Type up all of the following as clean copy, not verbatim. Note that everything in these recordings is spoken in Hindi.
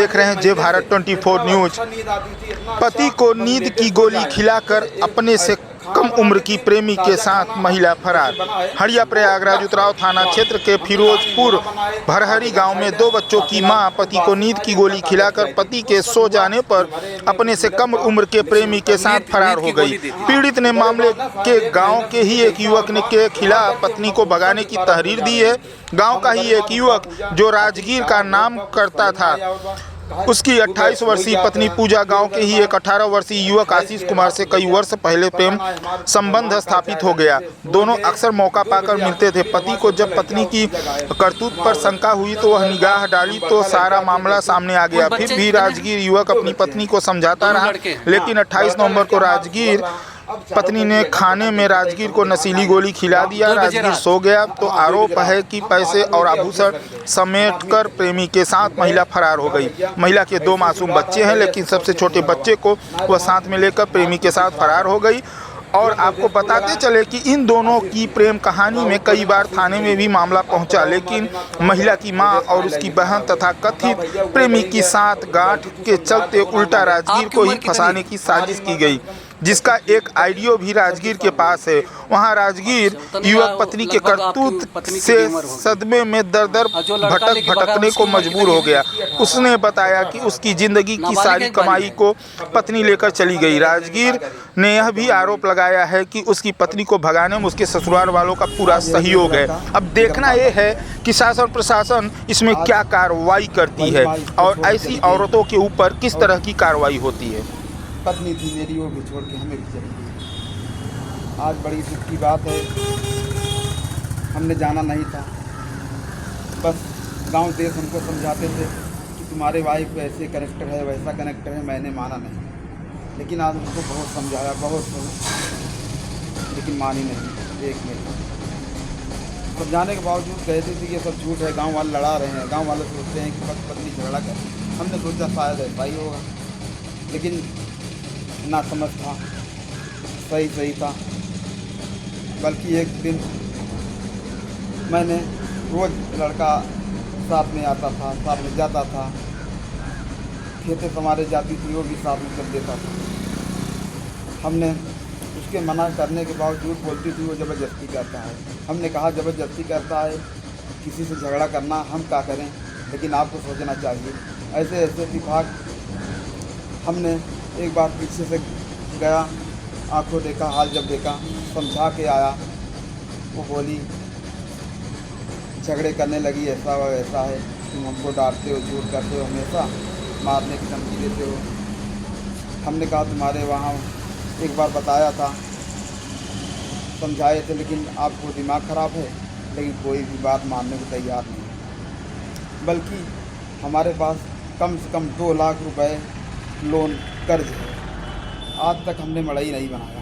देख रहे हैं जय भारत 24 न्यूज। पति को नींद की गोली खिलाकर अपने से कम उम्र की प्रेमी के साथ महिला फरार। हड़िया प्रयागराज उतराव थाना क्षेत्र के फिरोजपुर भरहरी गांव में 2 बच्चों की मां पति को नींद की गोली खिलाकर पति के सो जाने पर अपने से कम उम्र के प्रेमी के साथ फरार हो गई। पीड़ित ने मामले के गांव के ही एक युवक ने के खिलाफ पत्नी को भगाने की तहरीर दी है। गांव का ही एक युवक जो राजगीर का नाम करता था, उसकी 28 वर्षीय पत्नी पूजा गांव के ही एक 18 वर्षीय युवक आशीष कुमार से कई वर्ष पहले प्रेम संबंध स्थापित हो गया। दोनों अक्सर मौका पाकर मिलते थे। पति को जब पत्नी की करतूत पर शंका हुई तो वह निगाह डाली तो सारा मामला सामने आ गया। फिर भी राजगीर युवक अपनी पत्नी को समझाता रहा, लेकिन 28 नवंबर को राजगीर पत्नी ने खाने में राजगीर को नशीली गोली खिला दिया। राजगीर सो गया तो आरोप है कि पैसे और आभूषण समेटकर प्रेमी के साथ महिला फरार हो गई। महिला के 2 मासूम बच्चे हैं, लेकिन सबसे छोटे बच्चे को वह साथ में लेकर प्रेमी के साथ फरार हो गई। और आपको बताते चले कि इन दोनों की प्रेम कहानी में कई बार थाने में भी मामला पहुंचा, लेकिन महिला की मां और उसकी बहन तथा कथित प्रेमी की साथ गांठ के चलते उल्टा राजगीर को ही फंसाने की साजिश की गई, जिसका एक आइडियो भी राजगीर के पास है। वहां राजगीर युवक पत्नी के करतूत से सदमे में दर-दर भटकने को मजबूर हो गया। उसने बताया कि उसकी जिंदगी की सारी कमाई को पत्नी लेकर चली गई। राजगीर ने यह भी आरोप लगाया है कि उसकी पत्नी को भगाने में उसके ससुराल वालों का पूरा सहयोग है। अब देखना यह है कि शासन प्रशासन इसमें क्या कार्रवाई करती है और ऐसी औरतों के ऊपर किस तरह की कार्रवाई होती है। पत्नी थी मेरी, वो भी छोड़ के हमें भी चली गई। आज बड़ी दुख की बात है, हमने जाना नहीं था। बस गांव देश हमको समझाते थे कि तुम्हारे वाइफ ऐसे कनेक्टर है, वैसा कनेक्टर है। मैंने माना नहीं, लेकिन आज उनको बहुत समझाया, लेकिन मानी नहीं। एक मिनट समझाने के बावजूद कहते थे कि ये सब झूठ है, गाँव वाले लड़ा रहे हैं। गाँव वाले सोचते हैं कि बस पत्नी झगड़ा कर। हमने सोचा शायद ऐसा ही होगा, लेकिन ना समझ था, सही था। बल्कि एक दिन मैंने रोज़ लड़का साथ में आता था, साथ में जाता था, खेतें संवारे जाती थी, वो भी साथ में कर देता था। हमने उसके मना करने के बावजूद बोलती थी वो ज़बरदस्ती करता है। हमने कहा ज़बरदस्ती करता है, किसी से झगड़ा करना, हम क्या करें, लेकिन आपको सोचना चाहिए। ऐसे इत्तेफाक हमने एक बार पीछे से गया, आंखों देखा, हाल जब देखा, समझा के आया। वो बोली झगड़े करने लगी, ऐसा वैसा है, तुम हमको डांटते हो, झूठ करते हो, हमेशा मारने की धमकी देते हो। हमने कहा तुम्हारे वहाँ एक बार बताया था, समझाए थे, लेकिन आपको दिमाग ख़राब है। लेकिन कोई भी बात मानने को तैयार नहीं। बल्कि हमारे पास कम से कम 2 लाख रुपए लोन कर्ज है। आज तक हमने मड़ई नहीं बनाया।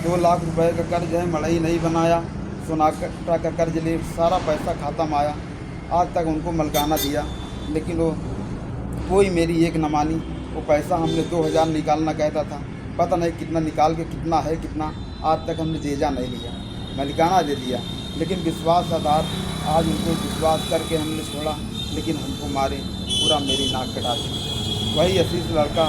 2 लाख रुपए का कर्ज है, मड़ई नहीं बनाया। सोनाटा का कर्ज ले, सारा पैसा खाता में आया। आज तक उनको मलकाना दिया, लेकिन वो कोई मेरी एक न मानी। वो पैसा हमने 2000 निकालना कहता था, पता नहीं कितना निकाल के कितना है कितना, आज तक हमने जेजा नहीं लिया, मलिकाना दे दिया। लेकिन विश्वास आधार आज उनको विश्वास करके हमने छोड़ा, लेकिन हमको मारे, पूरा मेरी नाक कटा दी। वही आशीष लड़का